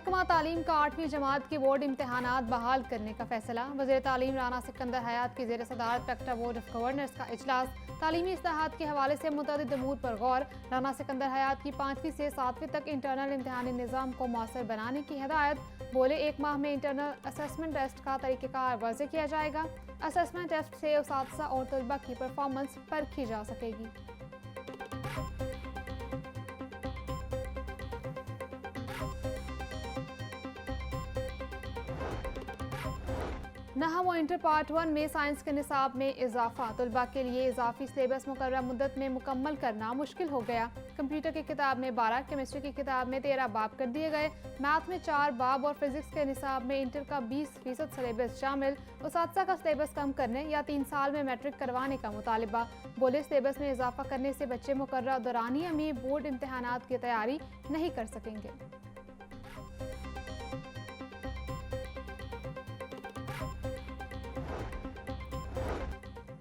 महकमा तालीम का 8वीं जमात के बोर्ड इम्तहानात बहाल करने का फैसला। वज़ीर तालीम राना सिकंदर हयात की ज़ेर सदारत पेक्टा बोर्ड ऑफ गवर्नर्स का इजलास। तालीमी इस्लाहात के हवाले से मुतअद्दिद उमूर पर गौर। राना सिकंदर हयात की 5वीं से 7वीं तक इंटरनल इम्तहानी निज़ाम को मौसर बनाने की हिदायत। बोले 1 माह में इंटरनल असेसमेंट टेस्ट का तरीक़ेकार वाज़ेह किया जाएगा। असेसमेंट टेस्ट से उसातिज़ा और तलबा की परफॉर्मेंस परखी जा सकेगी। नहम और इंटर पार्ट 1 में साइंस के निसाब में इजाफा। तलबा के लिए इजाफी सिलेबस मुकर्रर मुद्दत में मुकम्मल करना मुश्किल हो गया। कंप्यूटर की किताब में 12, केमिस्ट्री की किताब में 13 बाब कर दिए गए। मैथ में 4 बाब और फिजिक्स के निसाब में इंटर का 20% सिलेबस शामिल। उसातिज़ा का सिलेबस कम करने या 3 साल में मैट्रिक करवाने का मुतालिबा। बोले सिलेबस में इजाफा करने से बच्चे मुकर्रर दौरानिया में बोर्ड इम्तहानात की तैयारी नहीं कर सकेंगे।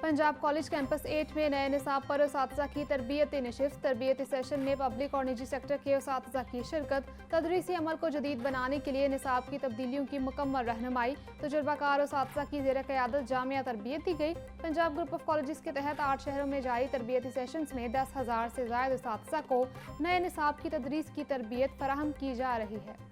पंजाब कॉलेज कैंपस 8 में नए निसाब पर उसातिज़ा की तरबियती नशिस्त। तरबियती सेशन में पब्लिक और निजी सेक्टर के उसातिज़ा की शिरकत। तदरीसी अमल को जदीद बनाने के लिए निसाब की तब्दीलियों की मुकम्मल रहनुमाई। तजुर्बाकार उसातिज़ा की ज़ेर क़यादत जामिया तरबियत दी गई। पंजाब ग्रुप ऑफ कॉलेज के तहत 8 शहरों में जारी तरबियती सेशंस में 10,000 से ज़ायद उसातिज़ा को नए निसाब की तदरीस की तरबियत फराहम की जा रही है।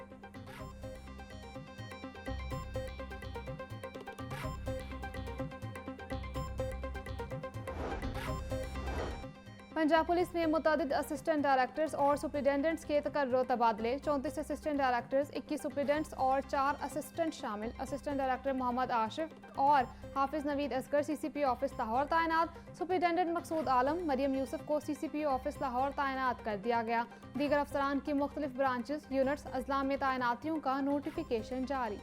पंजाब पुलिस में मुतअद्दिद असिस्टेंट डायरेक्टर्स और सुपरिटेंडेंट्स के तकर्रुर तबादले। 34 असिस्टेंट डायरेक्टर्स, 21 सुपरिटेंडेंट्स और 4 असिस्टेंट शामिल। असिस्टेंट डायरेक्टर मोहम्मद आशिफ और हाफिज नवीद असगर CCP ऑफिस लाहौर तैनात। सुपरिटेंडेंट मकसूद आलम, मरियम यूसुफ को CCP ऑफिस लाहौर तैनात कर दिया गया। दीगर अफसरान की मुख्तलिफ ब्रांचेस यूनिट्स अजला में तैनातियों का नोटिफिकेशन जारी।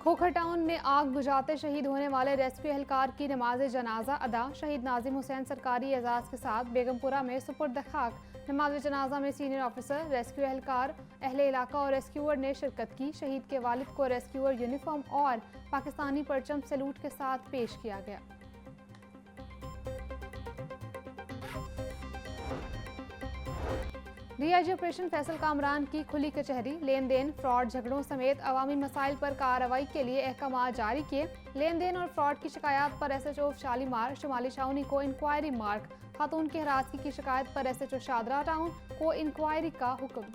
खोखर टाउन में आग बुझाते शहीद होने वाले रेस्क्यू एहलकार की नमाज जनाजा अदा। शहीद नाजिम हुसैन सरकारी एजाज़ के साथ बेगमपुरा में सुपुर्द खाक। नमाज जनाजा में सीनियर ऑफिसर, रेस्क्यू एहलकार, अहले इलाका और रेस्क्यूअर ने शिरकत की। शहीद के वालिद को रेस्क्यूअर यूनिफॉर्म और पाकिस्तानी परचम सैल्यूट के साथ पेश किया गया। DIG ऑपरेशन फैसल कामरान की खुली कचहरी। लेन देन, फ्रॉड, झगड़ों समेत अवामी मसाइल पर कार्रवाई के लिए अहकाम जारी किए। लेन देन और फ्रॉड की शिकायत पर SHO शालीमार शुमाली शाउनी को इंक्वायरी मार्क। खातून की हरासगी की शिकायत पर SHO शादरा टाउन को इंक्वायरी का हुक्म।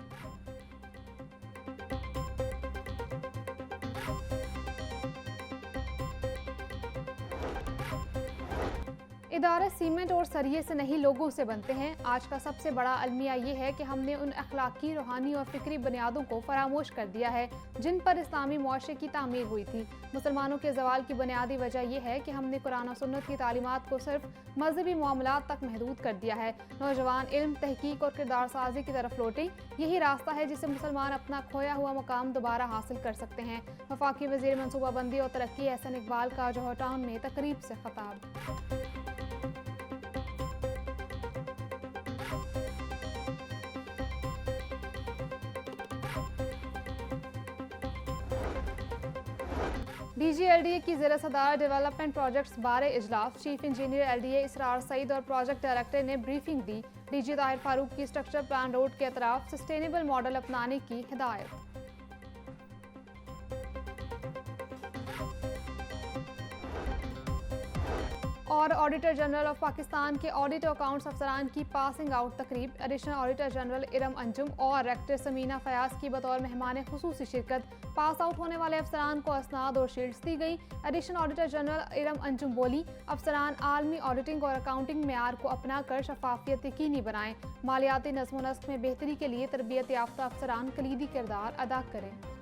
इदारे सीमेंट और सरिये से नहीं लोगों से बनते हैं। आज का सबसे बड़ा अलमिया ये है कि हमने उन अखलाकी, रूहानी और फिक्री बुनियादों को फरामोश कर दिया है जिन पर इस्लामी मुआशरे की तामीर हुई थी। मुसलमानों के जवाल की बुनियादी वजह यह है कि हमने कुरान और सुन्नत की तालीमात को सिर्फ मजहबी मामलात तक महदूद कर दिया है। नौजवान इल्म, तहकीक और किरदार साजी की तरफ लौटें। यही रास्ता है जिससे मुसलमान अपना खोया हुआ मुकाम दोबारा हासिल कर सकते हैं। वफाकी वज़ीर मनसूबाबंदी और तरक्की एहसन इकबाल का जौहर टाउन में तकरीब से खिताब। DG LDA की ज़ेर सदारत डेवलपमेंट प्रोजेक्ट्स बारे इजलास। चीफ इंजीनियर LDA इसरार सईद और प्रोजेक्ट डायरेक्टर ने ब्रीफिंग दी। DG ताहिर फारूक की स्ट्रक्चर प्लान रोड के अतराफ सस्टेनेबल मॉडल अपनाने की हिदायत। और ऑडिटर जनरल ऑफ पाकिस्तान के ऑडिट अकाउंट्स अफसरान की पासिंग आउट तकरीब। Additional auditor general Iram Anjum और रेक्टर समीना फयाज की बतौर मेहमान खुसूसी शिरकत। पास आउट होने वाले अफसरान को असनाद और शील्ड्स दी गई। Additional auditor general Iram Anjum बोली, अफसरान आलमी ऑडिटिंग और अकाउंटिंग मेयार को अपना कर शफाफियत यकीनी बनाएं। मालियाती नज़्म-ओ-नस्क में बेहतरी के लिए तरबियत याफ्ता अफसरान कलीदी किरदार अदा करें।